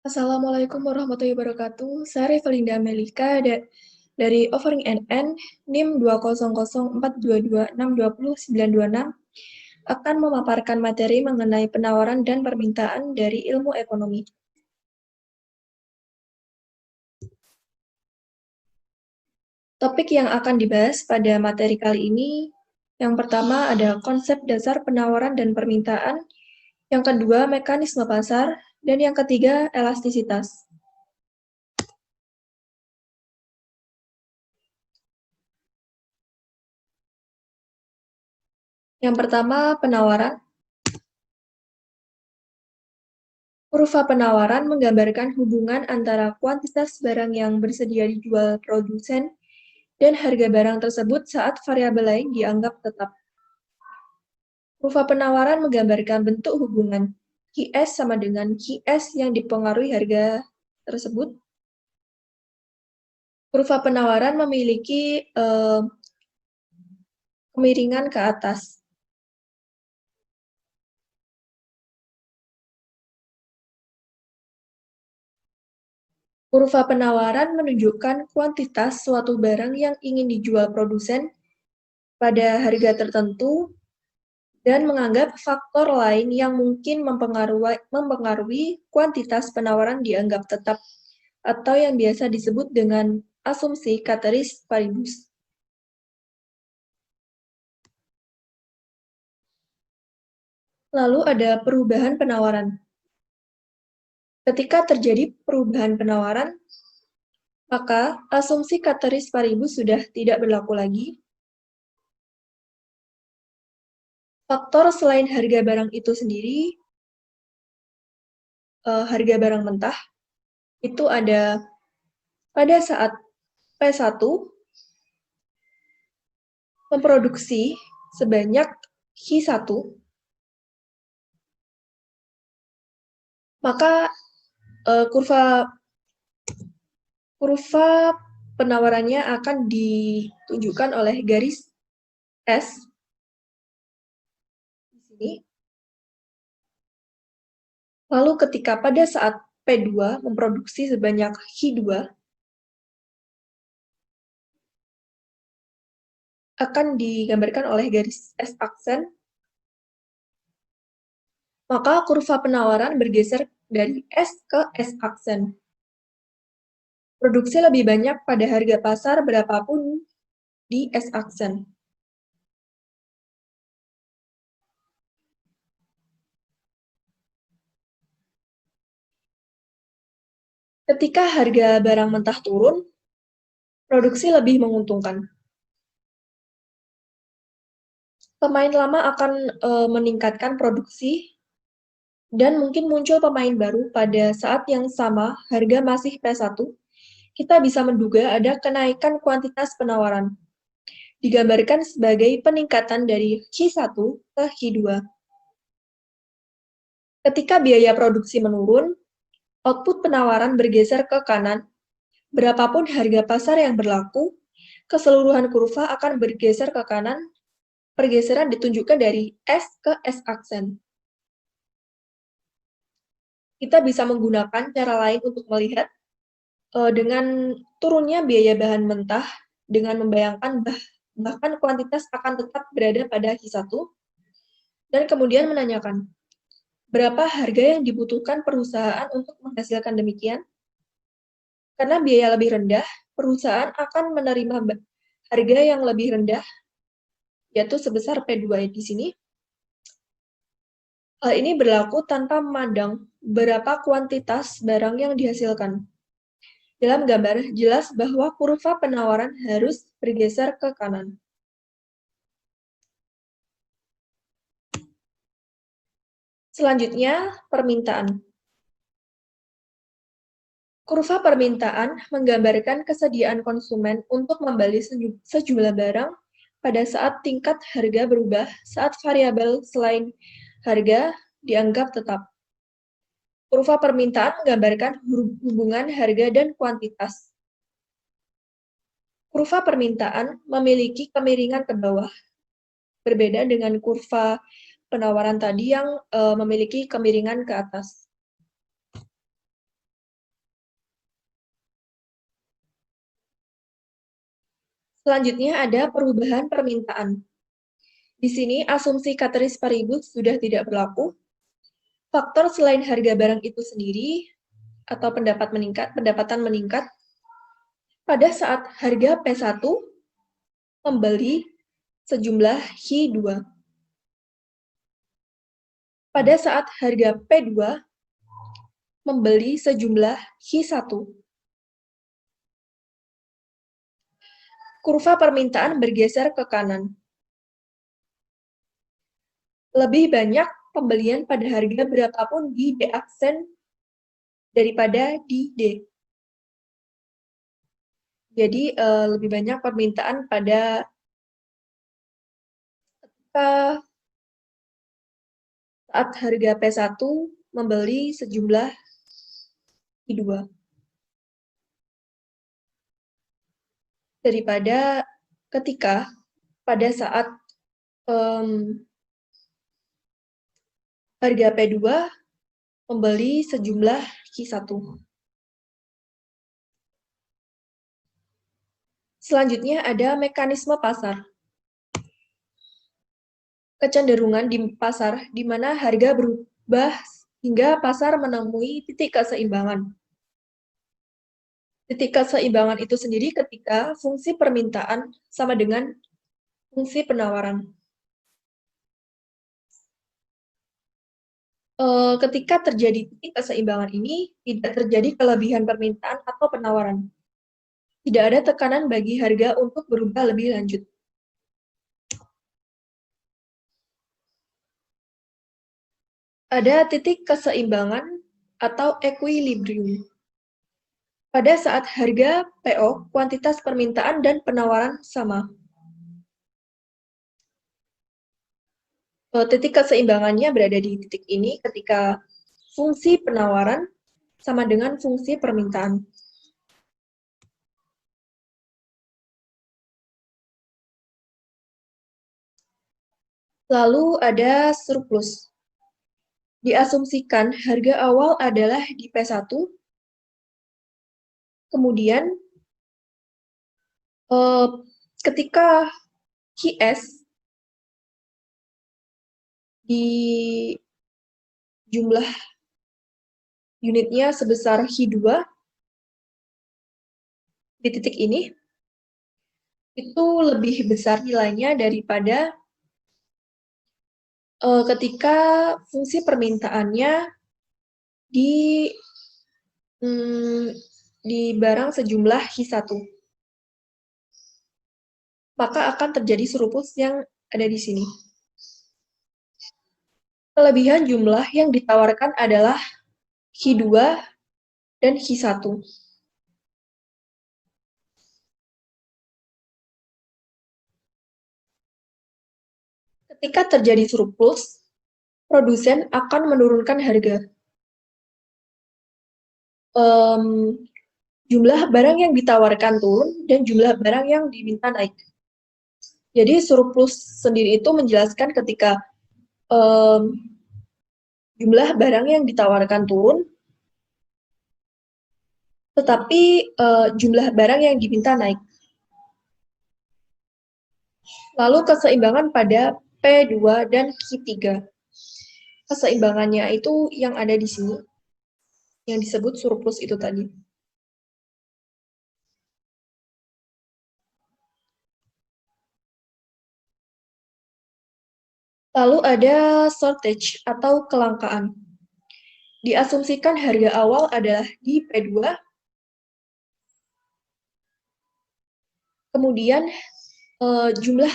Assalamualaikum warahmatullahi wabarakatuh. Saya Revalinda Melika dari Offering NN NIM 2004226209096 akan memaparkan materi mengenai penawaran dan permintaan dari ilmu ekonomi. Topik yang akan dibahas pada materi kali ini, yang pertama ada konsep dasar penawaran dan permintaan, yang kedua mekanisme pasar, dan yang ketiga elastisitas. Yang pertama, penawaran. Kurva penawaran menggambarkan hubungan antara kuantitas barang yang bersedia dijual produsen dan harga barang tersebut saat variabel lain dianggap tetap. Kurva penawaran menggambarkan bentuk hubungan QS sama dengan QS yang dipengaruhi harga tersebut. Kurva penawaran memiliki kemiringan ke atas. Kurva penawaran menunjukkan kuantitas suatu barang yang ingin dijual produsen pada harga tertentu dan menganggap faktor lain yang mungkin mempengaruhi kuantitas penawaran dianggap tetap, atau yang biasa disebut dengan asumsi ceteris paribus. Lalu ada perubahan penawaran. Ketika terjadi perubahan penawaran, maka asumsi ceteris paribus sudah tidak berlaku lagi. Faktor selain harga barang itu sendiri, harga barang mentah, itu ada pada saat P1 memproduksi sebanyak Q1, maka kurva penawarannya akan ditunjukkan oleh garis S di sini. Lalu ketika pada saat P2 memproduksi sebanyak Q2, akan digambarkan oleh garis S aksen, maka kurva penawaran bergeser dari S ke S aksen. Produksi lebih banyak pada harga pasar berapapun di S aksen. Ketika harga barang mentah turun, produksi lebih menguntungkan. Pemain lama akan meningkatkan produksi, dan mungkin muncul pemain baru pada saat yang sama harga masih P1, kita bisa menduga ada kenaikan kuantitas penawaran. Digambarkan sebagai peningkatan dari Q1 ke Q2. Ketika biaya produksi menurun, output penawaran bergeser ke kanan. Berapapun harga pasar yang berlaku, keseluruhan kurva akan bergeser ke kanan. Pergeseran ditunjukkan dari S ke S aksen. Kita bisa menggunakan cara lain untuk melihat dengan turunnya biaya bahan mentah dengan membayangkan bahkan kuantitas akan tetap berada pada Q1 dan kemudian menanyakan berapa harga yang dibutuhkan perusahaan untuk menghasilkan demikian. Karena biaya lebih rendah, perusahaan akan menerima harga yang lebih rendah, yaitu sebesar P2 di sini. Hal ini berlaku tanpa memandang berapa kuantitas barang yang dihasilkan. Dalam gambar, jelas bahwa kurva penawaran harus bergeser ke kanan. Selanjutnya, permintaan. Kurva permintaan menggambarkan kesediaan konsumen untuk membeli sejumlah barang pada saat tingkat harga berubah saat variabel selain harga dianggap tetap. Kurva permintaan menggambarkan hubungan harga dan kuantitas. Kurva permintaan memiliki kemiringan ke bawah, berbeda dengan kurva penawaran tadi yang memiliki kemiringan ke atas. Selanjutnya ada perubahan permintaan. Di sini asumsi ceteris paribus sudah tidak berlaku. Faktor selain harga barang itu sendiri atau pendapatan meningkat pada saat harga P1 membeli sejumlah H2. Pada saat harga P2 membeli sejumlah H1. Kurva permintaan bergeser ke kanan. Lebih banyak pembelian pada harga berapapun di D aksen daripada di D. Jadi lebih banyak permintaan pada saat harga P1 membeli sejumlah I2 daripada ketika pada saat harga P2 membeli sejumlah Q1. Selanjutnya ada mekanisme pasar. Kecenderungan di pasar di mana harga berubah hingga pasar menemui titik keseimbangan. Titik keseimbangan itu sendiri ketika fungsi permintaan sama dengan fungsi penawaran. Ketika terjadi titik keseimbangan ini, tidak terjadi kelebihan permintaan atau penawaran. Tidak ada tekanan bagi harga untuk berubah lebih lanjut. Ada titik keseimbangan atau equilibrium. Pada saat harga PO, kuantitas permintaan dan penawaran sama. Titik keseimbangannya berada di titik ini ketika fungsi penawaran sama dengan fungsi permintaan. Lalu ada surplus. Diasumsikan harga awal adalah di P1, kemudian ketika QS di jumlah unitnya sebesar H2 di titik ini, itu lebih besar nilainya daripada ketika fungsi permintaannya di barang sejumlah H1. Maka akan terjadi surplus yang ada di sini. Kelebihan jumlah yang ditawarkan adalah H2 dan H1. Ketika terjadi surplus, produsen akan menurunkan harga. Jumlah barang yang ditawarkan turun dan jumlah barang yang diminta naik. Jadi surplus sendiri itu menjelaskan ketika jumlah barang yang ditawarkan turun, tetapi jumlah barang yang diminta naik. Lalu keseimbangan pada P2 dan Q3. Keseimbangannya itu yang ada di sini, yang disebut surplus itu tadi. Lalu ada shortage atau kelangkaan. Diasumsikan harga awal adalah di P2, kemudian jumlah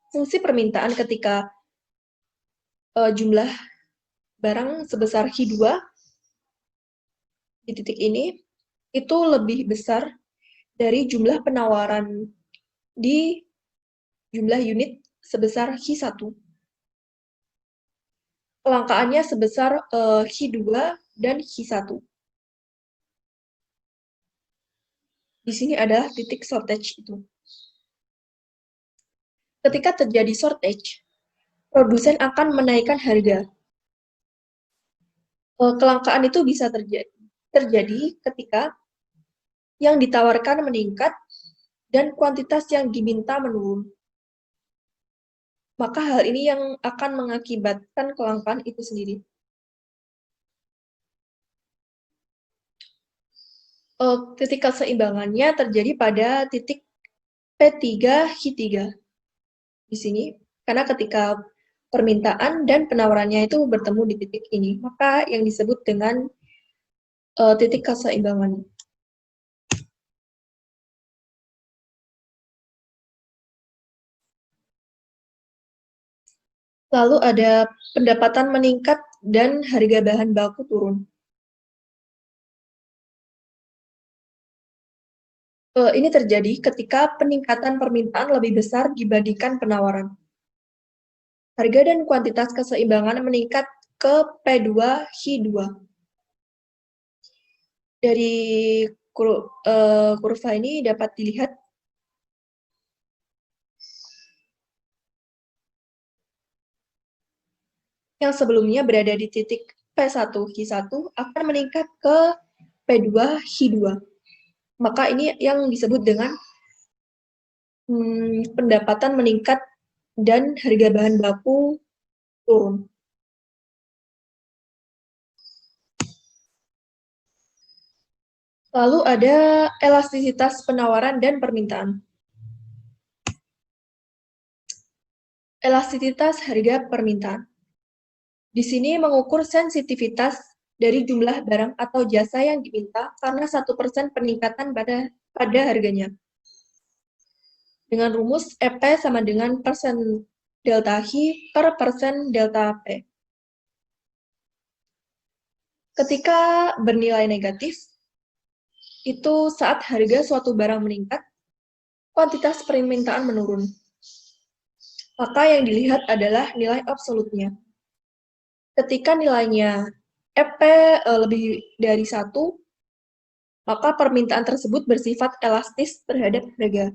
fungsi permintaan ketika jumlah barang sebesar H2 di titik ini itu lebih besar dari jumlah penawaran di jumlah unit sebesar H1. Kelangkaannya sebesar H2 dan H1. Di sini adalah titik shortage itu. Ketika terjadi shortage, produsen akan menaikkan harga. Kelangkaan itu bisa terjadi ketika yang ditawarkan meningkat dan kuantitas yang diminta menurun. Maka hal ini yang akan mengakibatkan kelangkaan itu sendiri. Titik keseimbangannya terjadi pada titik P3-Hi3 di sini, karena ketika permintaan dan penawarannya itu bertemu di titik ini, maka yang disebut dengan titik keseimbangan. Lalu ada pendapatan meningkat dan harga bahan baku turun. Ini terjadi ketika peningkatan permintaan lebih besar dibandingkan penawaran. Harga dan kuantitas keseimbangan meningkat ke P2-Hi2. Dari kurva ini dapat dilihat yang sebelumnya berada di titik P1-Hi1 akan meningkat ke P2-Hi2. Maka ini yang disebut dengan pendapatan meningkat dan harga bahan baku turun. Lalu ada elastisitas penawaran dan permintaan. Elastisitas harga permintaan. Di sini mengukur sensitivitas dari jumlah barang atau jasa yang diminta karena 1% peningkatan pada harganya. Dengan rumus EP sama dengan persen delta Hi per persen delta P. Ketika bernilai negatif, itu saat harga suatu barang meningkat, kuantitas permintaan menurun. Maka yang dilihat adalah nilai absolutnya. Ketika nilainya EP lebih dari 1, maka permintaan tersebut bersifat elastis terhadap harga.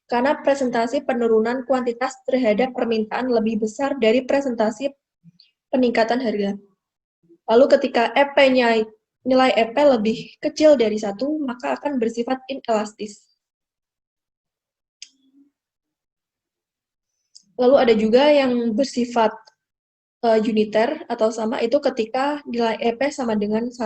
Karena presentasi penurunan kuantitas terhadap permintaan lebih besar dari presentasi peningkatan harga. Lalu ketika EP-nya nilai EP lebih kecil dari 1, maka akan bersifat inelastis. Lalu ada juga yang bersifat uniter atau sama, itu ketika nilai EP sama dengan 1.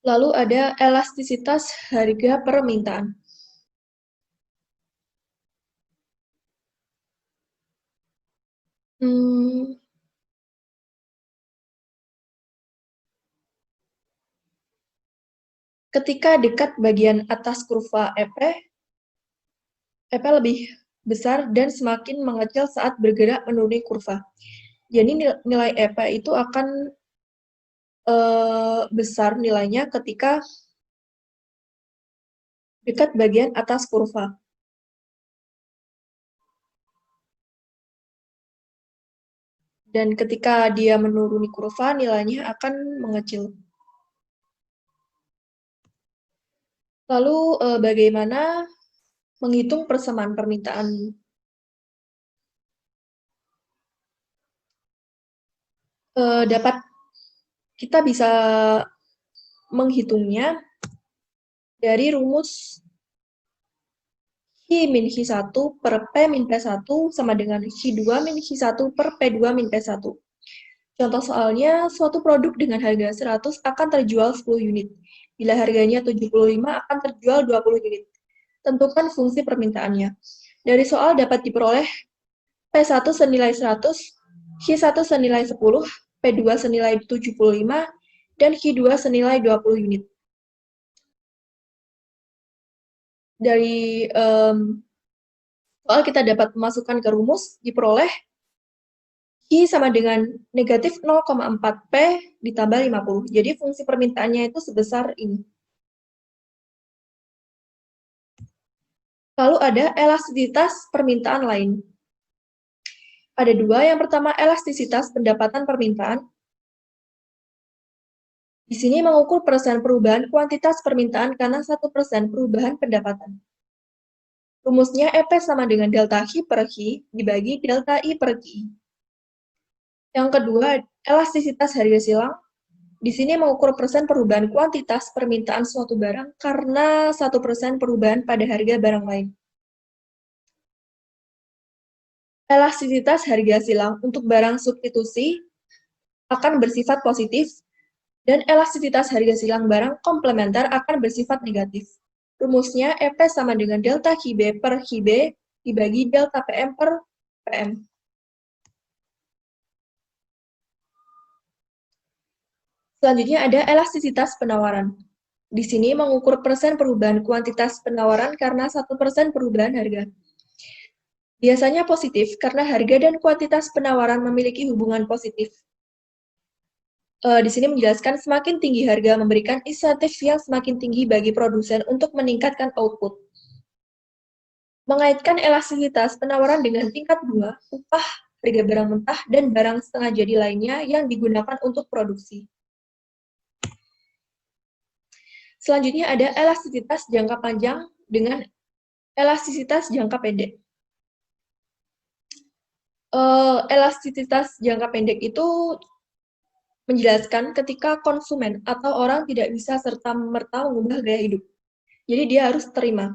Lalu ada elastisitas harga permintaan. Ketika dekat bagian atas kurva EP lebih besar dan semakin mengecil saat bergerak menuruni kurva. Jadi nilai EP itu akan besar nilainya ketika dekat bagian atas kurva. Dan ketika dia menuruni kurva, nilainya akan mengecil. Lalu bagaimana menghitung persamaan permintaan? Kita bisa menghitungnya dari rumus Hi min Hi1 per P min P1 sama dengan Hi2 min Hi1 per P2 min P1. Contoh soalnya, suatu produk dengan harga 100 akan terjual 10 unit. Bila harganya 75 akan terjual 20 unit. Tentukan fungsi permintaannya. Dari soal dapat diperoleh P1 senilai 100, Hi1 senilai 10, P2 senilai 75, dan Hi2 senilai 20 unit. Dari soal kita dapat memasukkan ke rumus, diperoleh Hi sama dengan negatif 0,4P ditambah 50. Jadi fungsi permintaannya itu sebesar ini. Lalu ada elastisitas permintaan lain. Ada dua, yang pertama elastisitas pendapatan permintaan. Di sini mengukur persen perubahan kuantitas permintaan karena 1% perubahan pendapatan. Rumusnya EP sama dengan delta Hi per Hi dibagi delta I per Ki. Yang kedua, elastisitas harga silang. Di sini mengukur persen perubahan kuantitas permintaan suatu barang karena 1% perubahan pada harga barang lain. Elastisitas harga silang untuk barang substitusi akan bersifat positif, dan elastisitas harga silang barang komplementer akan bersifat negatif. Rumusnya EP sama dengan delta QB per QB dibagi delta PM per PM. Selanjutnya ada elastisitas penawaran. Di sini mengukur persen perubahan kuantitas penawaran karena 1% perubahan harga. Biasanya positif karena harga dan kuantitas penawaran memiliki hubungan positif. Di sini menjelaskan semakin tinggi harga memberikan insentif yang semakin tinggi bagi produsen untuk meningkatkan output. Mengaitkan elastisitas penawaran dengan tingkat bunga, upah, harga barang mentah, dan barang setengah jadi lainnya yang digunakan untuk produksi. Selanjutnya ada elastisitas jangka panjang dengan elastisitas jangka pendek. Elastisitas jangka pendek itu menjelaskan ketika konsumen atau orang tidak bisa serta-merta mengubah gaya hidup. Jadi dia harus terima.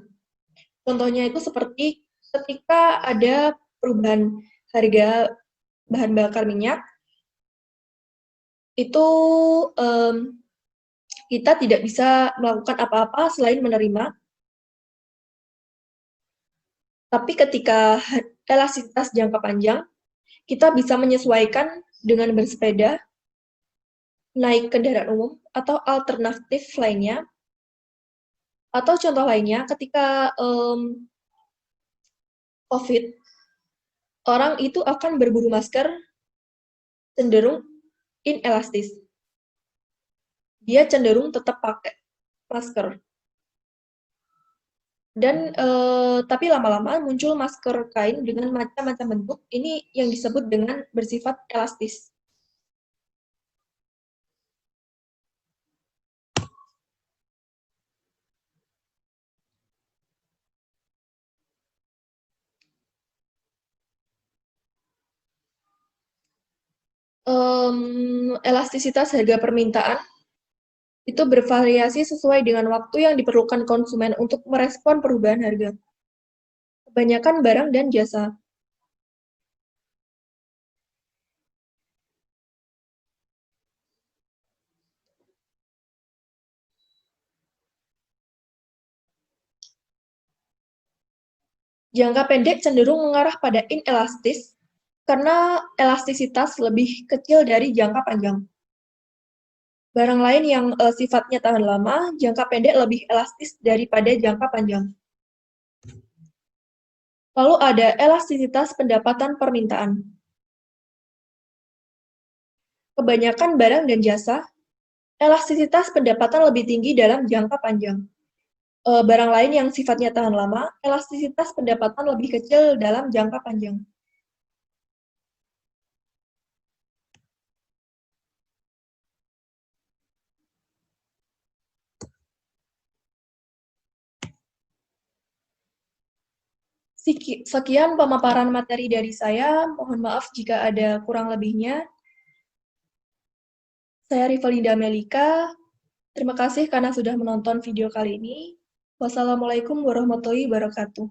Contohnya itu seperti ketika ada perubahan harga bahan bakar minyak, itu kita tidak bisa melakukan apa-apa selain menerima. Tapi ketika elastisitas jangka panjang, kita bisa menyesuaikan dengan bersepeda, naik kendaraan umum, atau alternatif lainnya. Atau contoh lainnya, ketika COVID, orang itu akan berburu masker cenderung inelastis. Dia cenderung tetap pakai masker. Dan tapi lama-lama muncul masker kain dengan macam-macam bentuk. Ini yang disebut dengan bersifat elastis. Elastisitas harga permintaan itu bervariasi sesuai dengan waktu yang diperlukan konsumen untuk merespon perubahan harga. Kebanyakan barang dan jasa. Jangka pendek cenderung mengarah pada inelastis karena elastisitas lebih kecil dari jangka panjang. Barang lain yang sifatnya tahan lama, jangka pendek lebih elastis daripada jangka panjang. Lalu ada elastisitas pendapatan permintaan. Kebanyakan barang dan jasa, elastisitas pendapatan lebih tinggi dalam jangka panjang. Barang lain yang sifatnya tahan lama, elastisitas pendapatan lebih kecil dalam jangka panjang. Sekian pemaparan materi dari saya. Mohon maaf jika ada kurang lebihnya. Saya Rivalinda Melika. Terima kasih karena sudah menonton video kali ini. Wassalamualaikum warahmatullahi wabarakatuh.